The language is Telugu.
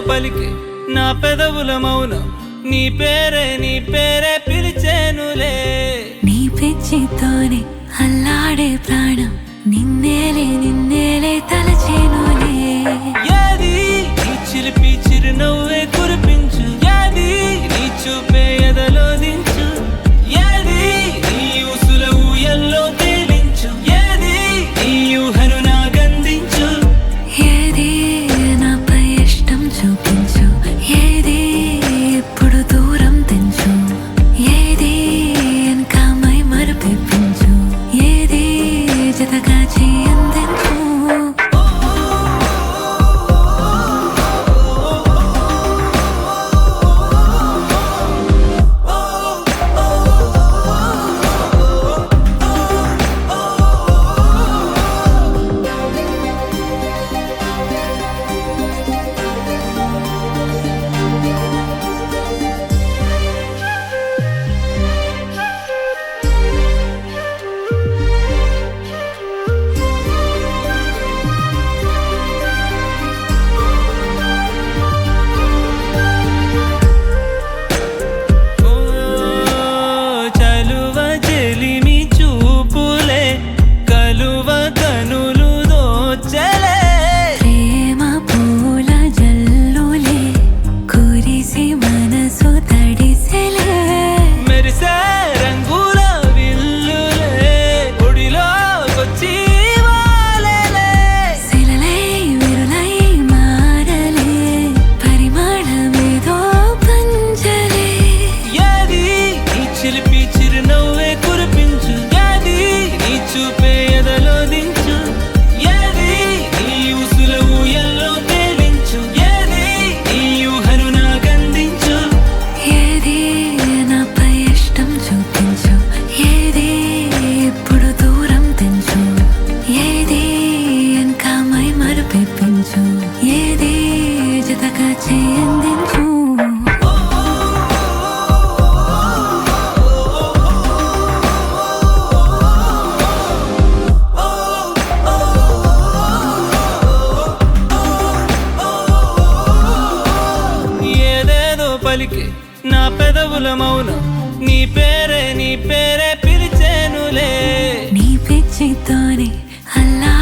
పలికి నా పెదవుల మౌనం నీ పేరే పిలిచేనులే నీ పిచ్చితోనే అల్లాడే ప్రాణం నిన్నేలే తలచేనులే ఏది నీ చిలిపి చిరునవ్వే కురిపించు ఏది నీ చూపే ఎదలో దించు ఏది నీ ఊసుల ఊయల్లో తేలించు ఏది నీ ఊహను నాగందించు ఏది నాపై ఇష్టం చూపించు ఏది ఇప్పుడు దూరం తెంచు ఏది ఇంకా మై మరపించు ఏది జతగా చేయందించు చిలిపి చిరునవ్వే కురిపించు ఏది నీ చూపే ఎదలో దించు ఏది నీ ఊసుల ఊయల్లో తేలించు ఏది నీ ఊహను నాగందించు ఏది నాపై ఇష్టం చూపించు ఏది ఇప్పుడు దూరం తెంచు ఏది ఇంకా మై మరపించు ఏది జతగా చేయందించు పలికి నా పెదవుల మౌనం నీ పేరే పిలిచేనులే నీ పిచ్చితోనే అల్లా